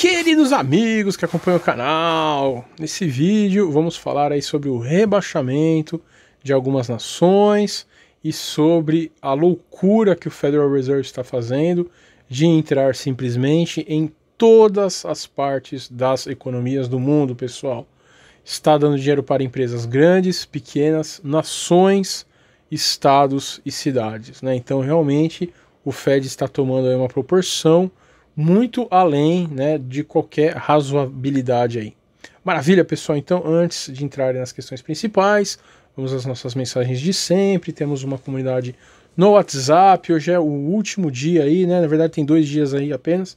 Queridos amigos que acompanham o canal, nesse vídeo vamos falar aí sobre o rebaixamento de algumas nações e sobre a loucura que o Federal Reserve está fazendo de entrar simplesmente em todas as partes das economias do mundo, pessoal. Está dando dinheiro para empresas grandes, pequenas, nações, estados e cidades, né? Então realmente o Fed está tomando aí uma proporção muito além, né, de qualquer razoabilidade aí. Maravilha, pessoal. Então, antes de entrar nas questões principais, vamos às nossas mensagens de sempre. Temos uma comunidade no WhatsApp. Hoje é o último dia aí, né? Na verdade, tem 2 dias aí apenas.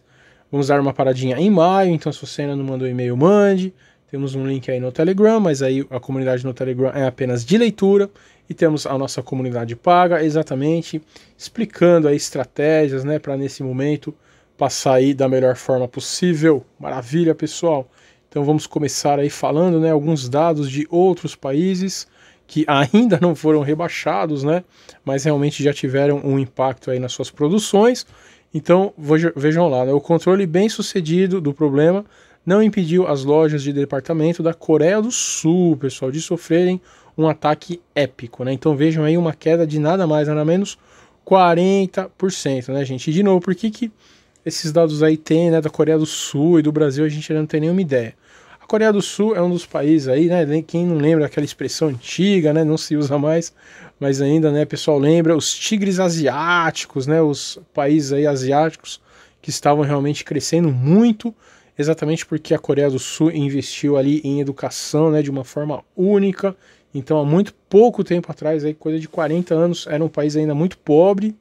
Vamos dar uma paradinha em maio. Então, se você ainda não mandou e-mail, mande. Temos um link aí no Telegram, mas aí a comunidade no Telegram é apenas de leitura. E temos a nossa comunidade paga, exatamente explicando aí estratégias, né, para nesse momento passar aí da melhor forma possível. Maravilha, pessoal. Então vamos começar aí falando, né, alguns dados de outros países que ainda não foram rebaixados, né, mas realmente já tiveram um impacto aí nas suas produções. Então vejam lá, né, o controle bem sucedido do problema não impediu as lojas de departamento da Coreia do Sul, pessoal, de sofrerem um ataque épico, né? Então vejam aí uma queda de nada mais, nada menos 40%, né, gente? E de novo, por que esses dados aí tem, né, da Coreia do Sul e do Brasil, a gente ainda não tem nenhuma ideia. A Coreia do Sul é um dos países aí, né, quem não lembra aquela expressão antiga, né, não se usa mais, mas ainda, né, pessoal, lembra os tigres asiáticos, né, os países aí asiáticos que estavam realmente crescendo muito, exatamente porque a Coreia do Sul investiu ali em educação, né, de uma forma única. Então há muito pouco tempo atrás, aí, coisa de 40 anos, era um país ainda muito pobre.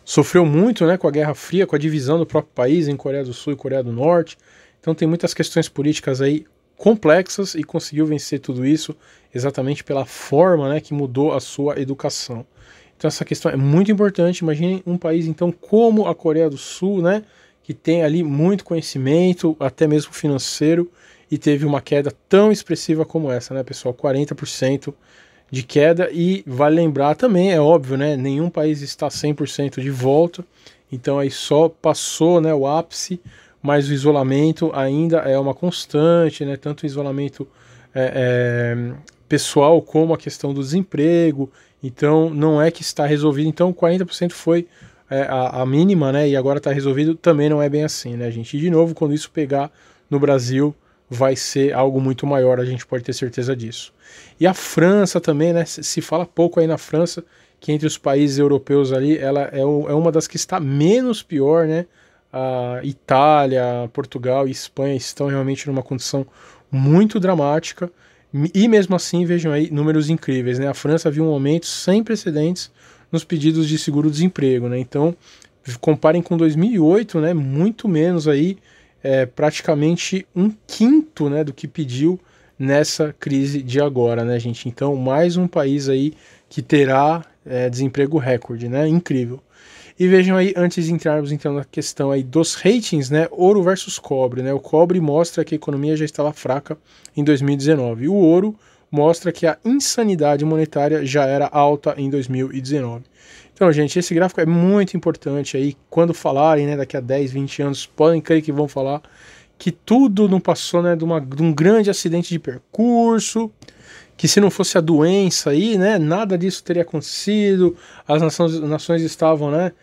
Sofreu muito, né, com a Guerra Fria, com a divisão do próprio país em Coreia do Sul e Coreia do Norte. Então tem muitas questões políticas aí complexas e conseguiu vencer tudo isso exatamente pela forma, né, que mudou a sua educação. Então essa questão é muito importante. Imagine um país então como a Coreia do Sul, né, que tem ali muito conhecimento, até mesmo financeiro, e teve uma queda tão expressiva como essa, né, pessoal? 40% de queda. E vale lembrar também, é óbvio, né, nenhum país está 100% de volta, então aí só passou, né, o ápice, mas o isolamento ainda é uma constante, né, tanto o isolamento pessoal como a questão do desemprego. Então não é que está resolvido. Então 40% foi a mínima, né, e agora está resolvido. Também não é bem assim, né, gente? E de novo, quando isso pegar no Brasil, vai ser algo muito maior, a gente pode ter certeza disso. E a França também, né, se fala pouco aí na França, que entre os países europeus ali, ela é uma das que está menos pior, né? A Itália, Portugal e Espanha estão realmente numa condição muito dramática, e mesmo assim, vejam aí, números incríveis, né? A França viu um aumento sem precedentes nos pedidos de seguro-desemprego, né? Então, comparem com 2008, né, muito menos aí, praticamente 1/5, né, do que pediu nessa crise de agora, né, gente? Então, mais um país aí que terá desemprego recorde, né? Incrível. E vejam aí, antes de entrarmos então na questão aí dos ratings, né, ouro versus cobre, né? O cobre mostra que a economia já estava fraca em 2019. E o ouro mostra que a insanidade monetária já era alta em 2019. Então, gente, esse gráfico é muito importante aí. Quando falarem, né, daqui a 10, 20 anos, podem crer que vão falar que tudo não passou, né, de um grande acidente de percurso, que se não fosse a doença aí, né, nada disso teria acontecido, as nações estavam, né,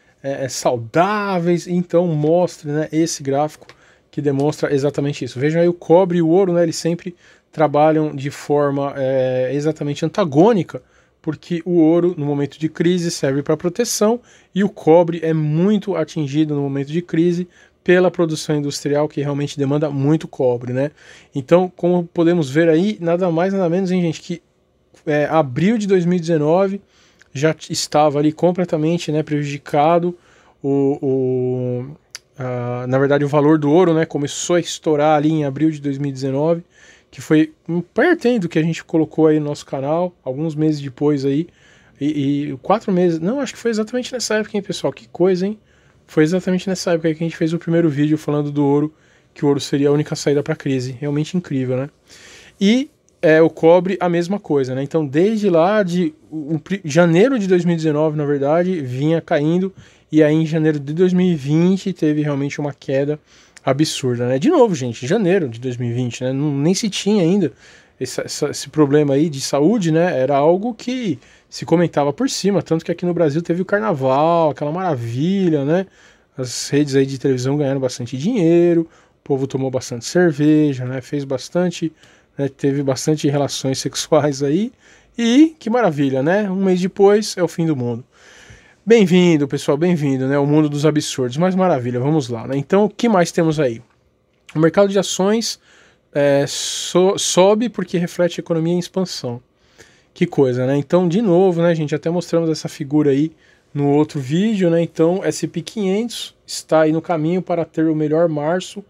saudáveis. Então mostre, né, esse gráfico que demonstra exatamente isso. Vejam aí, o cobre e o ouro, né, eles sempre trabalham de forma exatamente antagônica, porque o ouro, no momento de crise, serve para proteção, e o cobre é muito atingido no momento de crise pela produção industrial, que realmente demanda muito cobre, né? Então, como podemos ver aí, nada mais, nada menos, hein, gente, que abril de 2019 já estava ali completamente, né, prejudicado. Na verdade, o valor do ouro, né, começou a estourar ali em abril de 2019, que foi perto do que a gente colocou aí no nosso canal, alguns meses depois aí, e 4 meses, não, acho que foi exatamente nessa época, hein, pessoal, que coisa, hein? Foi exatamente nessa época aí que a gente fez o primeiro vídeo falando do ouro, que o ouro seria a única saída para a crise, realmente incrível, né? E o cobre, a mesma coisa, né? Então, desde lá de janeiro de 2019, na verdade, vinha caindo, e aí em janeiro de 2020 teve realmente uma queda absurda, né? De novo, gente, em janeiro de 2020, né? Nem se tinha ainda esse problema aí de saúde, né? Era algo que se comentava por cima, tanto que aqui no Brasil teve o carnaval, aquela maravilha, né? As redes aí de televisão ganharam bastante dinheiro, o povo tomou bastante cerveja, né? Fez bastante, né? Teve bastante relações sexuais aí, e que maravilha, né? Um mês depois é o fim do mundo. Bem-vindo, pessoal, bem-vindo, né? O mundo dos absurdos, mas maravilha, vamos lá, né? Então, o que mais temos aí? O mercado de ações sobe porque reflete a economia em expansão. Que coisa, né? Então, de novo, né, gente, até mostramos essa figura aí no outro vídeo, né? Então, S&P 500 está aí no caminho para ter o melhor março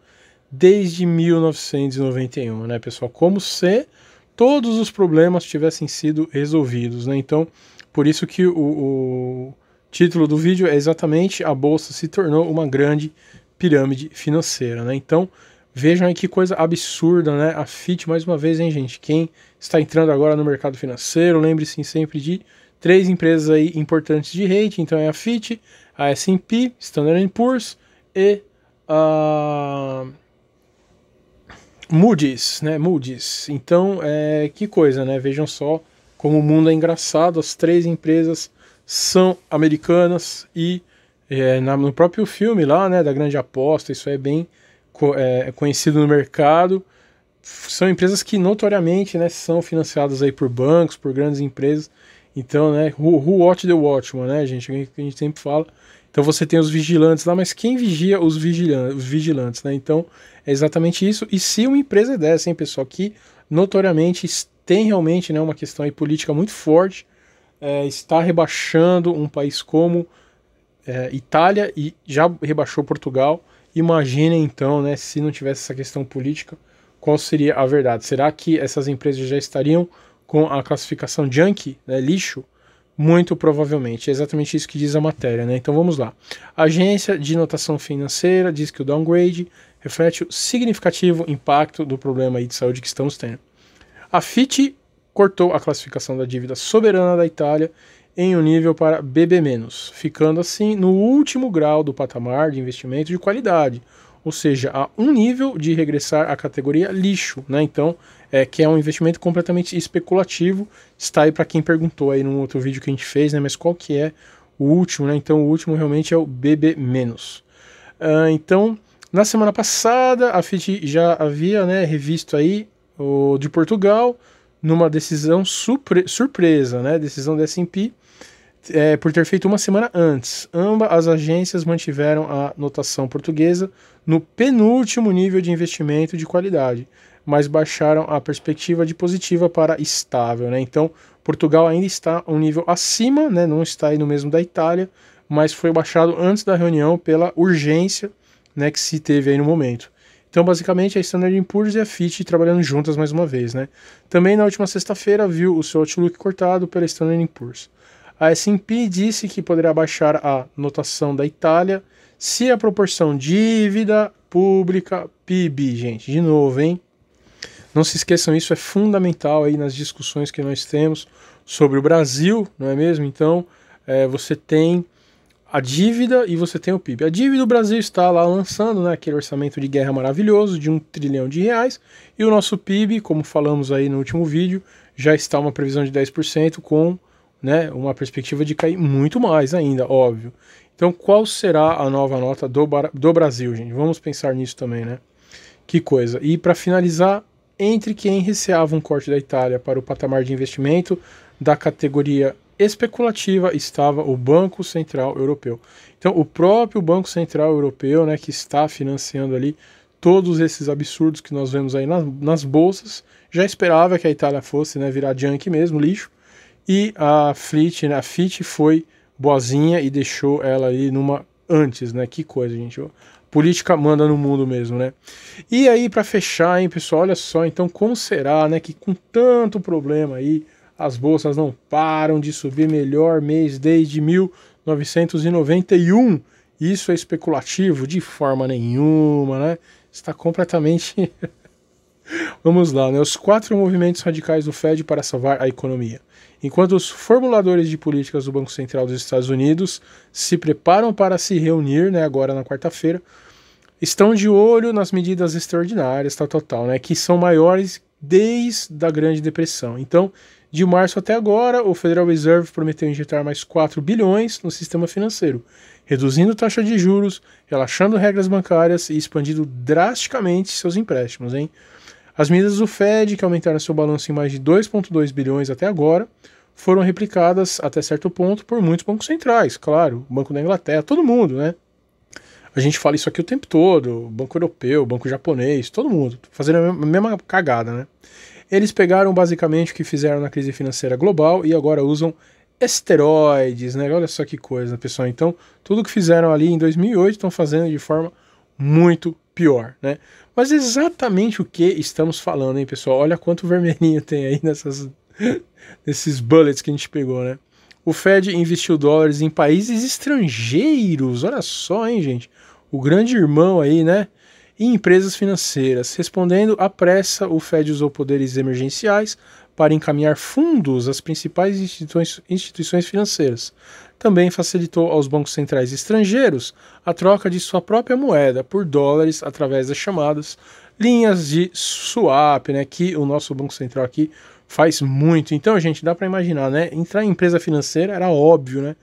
desde 1991, né, pessoal? Como se todos os problemas tivessem sido resolvidos, né? Então, por isso que o título do vídeo é exatamente a bolsa se tornou uma grande pirâmide financeira, né? Então, vejam aí que coisa absurda, né? A FIT, mais uma vez, hein, gente? Quem está entrando agora no mercado financeiro, lembre-se sempre de 3 empresas aí importantes de rating. Então é a FIT, a S&P, Standard & Poor's e a Moody's, né? Moody's. Então, que coisa, né? Vejam só como o mundo é engraçado. As 3 empresas são americanas e no próprio filme lá, né, da Grande Aposta, isso é bem conhecido no mercado. São empresas que notoriamente, né, são financiadas aí por bancos, por grandes empresas. Então, né, who watch the watchman, né, gente? A gente sempre fala. Então você tem os vigilantes lá, mas quem vigia os vigilantes, né? Então é exatamente isso. E se uma empresa é dessa, hein, pessoal, que notoriamente tem realmente, né, uma questão aí política muito forte, está rebaixando um país como Itália e já rebaixou Portugal. Imaginem então, né, se não tivesse essa questão política, qual seria a verdade? Será que essas empresas já estariam com a classificação junk, né, lixo? Muito provavelmente, é exatamente isso que diz a matéria, né? Então vamos lá. A agência de notação financeira diz que o downgrade reflete o significativo impacto do problema aí de saúde que estamos tendo. A Fitch cortou a classificação da dívida soberana da Itália em um nível para BB-, ficando assim no último grau do patamar de investimento de qualidade, ou seja, a um nível de regressar à categoria lixo, né? Então, que é um investimento completamente especulativo. Está aí para quem perguntou aí no outro vídeo que a gente fez, né? Mas qual que é o último, né? Então, o último realmente é o BB-. Então, na semana passada, a Fitch já havia, né, revisto aí o de Portugal numa decisão surpresa, né? Decisão da S&P, por ter feito uma semana antes. Ambas as agências mantiveram a notação portuguesa no penúltimo nível de investimento de qualidade, mas baixaram a perspectiva de positiva para estável, né? Então, Portugal ainda está um nível acima, né? Não está aí no mesmo da Itália, mas foi baixado antes da reunião pela urgência, né, que se teve aí no momento. Então, basicamente, a Standard & Poor's e a Fitch trabalhando juntas mais uma vez, né? Também na última sexta-feira viu o seu outlook cortado pela Standard & Poor's. A S&P disse que poderá baixar a notação da Itália se a proporção dívida pública PIB, gente, de novo, hein? Não se esqueçam, isso é fundamental aí nas discussões que nós temos sobre o Brasil, não é mesmo? Então, você tem a dívida e você tem o PIB. A dívida do Brasil está lá lançando, né, aquele orçamento de guerra maravilhoso de R$1 trilhão, e o nosso PIB, como falamos aí no último vídeo, já está uma previsão de 10% com, né, uma perspectiva de cair muito mais ainda, óbvio. Então, qual será a nova nota do Brasil, gente? Vamos pensar nisso também, né? Que coisa. E para finalizar, entre quem receava um corte da Itália para o patamar de investimento da categoria especulativa estava o Banco Central Europeu. Então, o próprio Banco Central Europeu, né, que está financiando ali todos esses absurdos que nós vemos aí nas bolsas, já esperava que a Itália fosse, né, virar junk mesmo, lixo, e a Fitch foi boazinha e deixou ela ali numa antes, né? Que coisa, gente. Política manda no mundo mesmo, né? E aí, para fechar, hein, pessoal, olha só, então como será, né, que com tanto problema aí, as bolsas não param de subir, melhor mês desde 1991. Isso é especulativo? De forma nenhuma, né? Está completamente... Vamos lá, né? Os 4 movimentos radicais do Fed para salvar a economia. Enquanto os formuladores de políticas do Banco Central dos Estados Unidos se preparam para se reunir, né, agora na quarta-feira, estão de olho nas medidas extraordinárias, tal, né, que são maiores desde a Grande Depressão. Então, de março até agora, o Federal Reserve prometeu injetar mais 4 bilhões no sistema financeiro, reduzindo taxa de juros, relaxando regras bancárias e expandindo drasticamente seus empréstimos, hein? As medidas do Fed, que aumentaram seu balanço em mais de 2,2 bilhões até agora, foram replicadas até certo ponto por muitos bancos centrais, claro, o Banco da Inglaterra, todo mundo, né? A gente fala isso aqui o tempo todo, Banco Europeu, Banco Japonês, todo mundo, fazendo a mesma cagada, né? Eles pegaram basicamente o que fizeram na crise financeira global e agora usam esteroides, né? Olha só que coisa, pessoal. Então, tudo que fizeram ali em 2008 estão fazendo de forma muito pior, né? Mas exatamente o que estamos falando, hein, pessoal? Olha quanto vermelhinho tem aí nesses bullets que a gente pegou, né? O Fed investiu dólares em países estrangeiros, olha só, hein, gente? O grande irmão aí, né? E empresas financeiras. Respondendo à pressa, o Fed usou poderes emergenciais para encaminhar fundos às principais instituições financeiras. Também facilitou aos bancos centrais estrangeiros a troca de sua própria moeda por dólares através das chamadas linhas de swap, né, que o nosso Banco Central aqui faz muito. Então, gente, dá para imaginar, né? Entrar em empresa financeira era óbvio, né?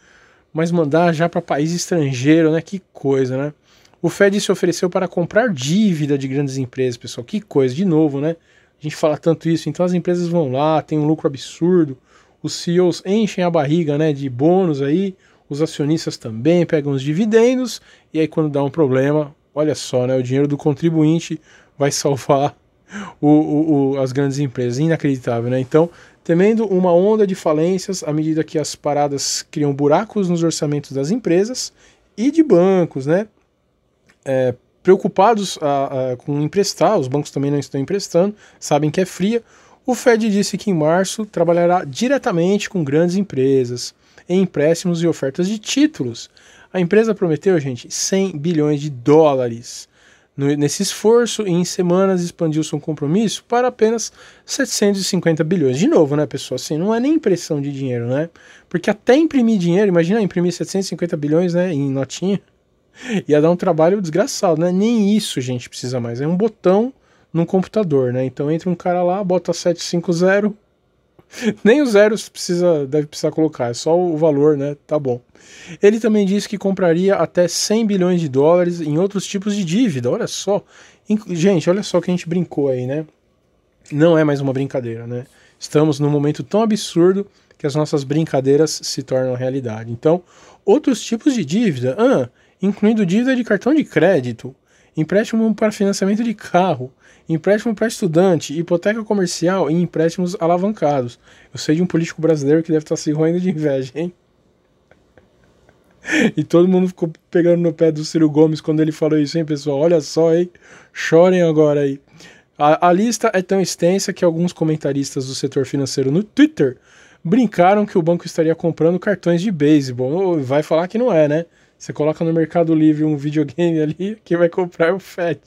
Mas mandar já para país estrangeiro, né? Que coisa, né? O Fed se ofereceu para comprar dívida de grandes empresas, pessoal. Que coisa, de novo, né? A gente fala tanto isso. Então as empresas vão lá, tem um lucro absurdo, os CEOs enchem a barriga, né, de bônus aí, os acionistas também pegam os dividendos, e aí quando dá um problema, olha só, né, o dinheiro do contribuinte vai salvar as grandes empresas. Inacreditável, né? Então, temendo uma onda de falências à medida que as paradas criam buracos nos orçamentos das empresas e de bancos, né? Preocupados com emprestar, os bancos também não estão emprestando, sabem que é fria. O Fed disse que em março trabalhará diretamente com grandes empresas em empréstimos e ofertas de títulos. A empresa prometeu, gente, 100 bilhões de dólares. Nesse esforço, em semanas expandiu seu compromisso para apenas 750 bilhões. De novo, né, pessoal? Assim, não é nem impressão de dinheiro, né? Porque até imprimir dinheiro, imagina imprimir 750 bilhões, né, em notinha, ia dar um trabalho desgraçado, né? Nem isso, gente, precisa mais. É um botão num computador, né? Então entra um cara lá, bota 750, nem os zeros deve precisar colocar, é só o valor, né? Tá bom. Ele também disse que compraria até 100 bilhões de dólares em outros tipos de dívida, olha só. Gente, olha só que a gente brincou aí, né? Não é mais uma brincadeira, né? Estamos num momento tão absurdo que as nossas brincadeiras se tornam realidade. Então, outros tipos de dívida, incluindo dívida de cartão de crédito, empréstimo para financiamento de carro, empréstimo para estudante, hipoteca comercial e empréstimos alavancados. Eu sei de um político brasileiro que deve estar se roendo de inveja, hein? E todo mundo ficou pegando no pé do Ciro Gomes quando ele falou isso, hein, pessoal? Olha só, hein? Chorem agora aí. A lista é tão extensa que alguns comentaristas do setor financeiro no Twitter brincaram que o banco estaria comprando cartões de beisebol. Vai falar que não é, né? Você coloca no Mercado Livre um videogame ali, quem vai comprar é o Fed.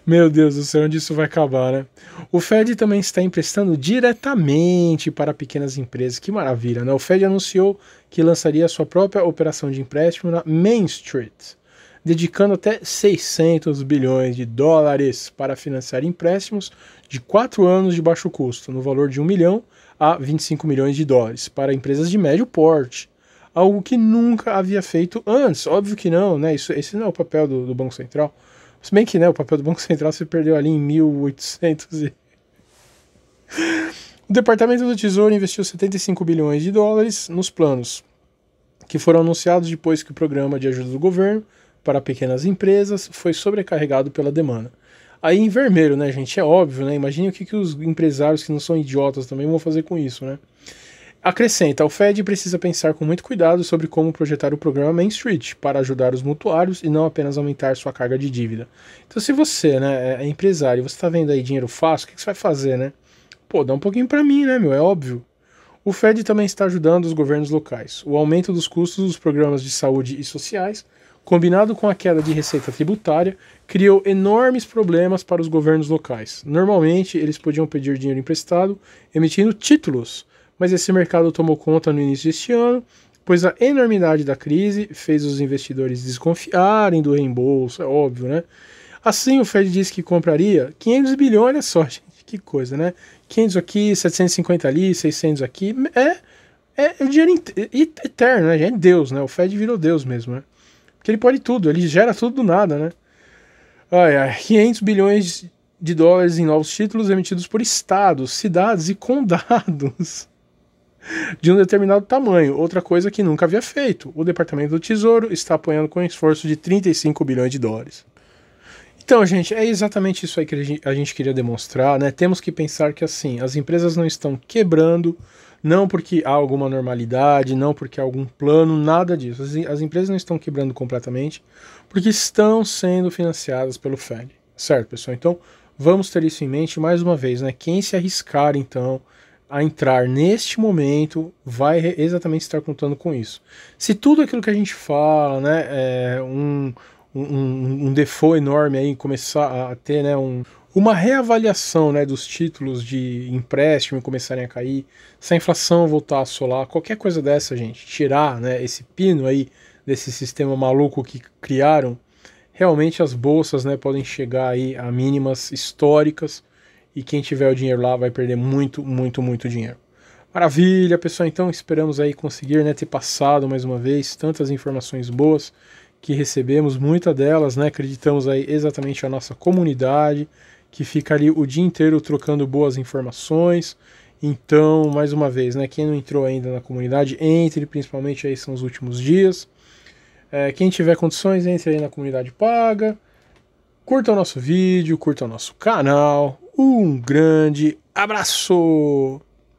Meu Deus do céu, onde isso vai acabar, né? O Fed também está emprestando diretamente para pequenas empresas. Que maravilha, né? O Fed anunciou que lançaria sua própria operação de empréstimo na Main Street, dedicando até 600 bilhões de dólares para financiar empréstimos de 4 anos de baixo custo, no valor de 1 milhão a 25 milhões de dólares, para empresas de médio porte. Algo que nunca havia feito antes. Óbvio que não, né? Esse não é o papel do Banco Central. Se bem que, né, o papel do Banco Central se perdeu ali em 1800 e... O Departamento do Tesouro investiu 75 bilhões de dólares nos planos, que foram anunciados depois que o programa de ajuda do governo para pequenas empresas foi sobrecarregado pela demanda. Aí em vermelho, né, gente? É óbvio, né? Imagine o que os empresários que não são idiotas também vão fazer com isso, né? Acrescenta, o Fed precisa pensar com muito cuidado sobre como projetar o programa Main Street para ajudar os mutuários e não apenas aumentar sua carga de dívida. Então se você, né, é empresário e você está vendo aí dinheiro fácil, o que você vai fazer, né? Pô, dá um pouquinho para mim, né, meu? É óbvio. O Fed também está ajudando os governos locais. O aumento dos custos dos programas de saúde e sociais, combinado com a queda de receita tributária, criou enormes problemas para os governos locais. Normalmente, eles podiam pedir dinheiro emprestado emitindo títulos, mas esse mercado tomou conta no início deste ano pois a enormidade da crise fez os investidores desconfiarem do reembolso, é óbvio, né? Assim, o Fed disse que compraria 500 bilhões, olha só, gente, que coisa, né? 500 aqui, 750 ali, 600 aqui, é o dinheiro eterno, né? É Deus, né? O Fed virou Deus mesmo, né? Porque ele pode tudo, ele gera tudo do nada, né? 500 bilhões de dólares em novos títulos emitidos por estados, cidades e condados de um determinado tamanho. Outra coisa que nunca havia feito. O Departamento do Tesouro está apoiando com um esforço de 35 bilhões de dólares. Então, gente, é exatamente isso aí que a gente queria demonstrar, né? Temos que pensar que, assim, as empresas não estão quebrando, não porque há alguma normalidade, não porque há algum plano, nada disso. As empresas não estão quebrando completamente, porque estão sendo financiadas pelo Fed. Certo, pessoal? Então, vamos ter isso em mente mais uma vez, né? Quem se arriscar, então, a entrar neste momento vai exatamente estar contando com isso. Se tudo aquilo que a gente fala, né, é um default enorme aí, começar a ter, né, uma reavaliação, né, dos títulos de empréstimo começarem a cair, se a inflação voltar a assolar, qualquer coisa dessa, gente, tirar, né, esse pino aí desse sistema maluco que criaram, realmente as bolsas, né, podem chegar aí a mínimas históricas e quem tiver o dinheiro lá vai perder muito, muito, muito dinheiro. Maravilha, pessoal, então esperamos aí conseguir, né, ter passado mais uma vez tantas informações boas que recebemos, muitas delas, né, acreditamos aí exatamente a nossa comunidade, que fica ali o dia inteiro trocando boas informações. Então, mais uma vez, né, quem não entrou ainda na comunidade, entre, principalmente aí são os últimos dias. Quem tiver condições, entre aí na comunidade paga. Curta o nosso vídeo, curta o nosso canal. Um grande abraço!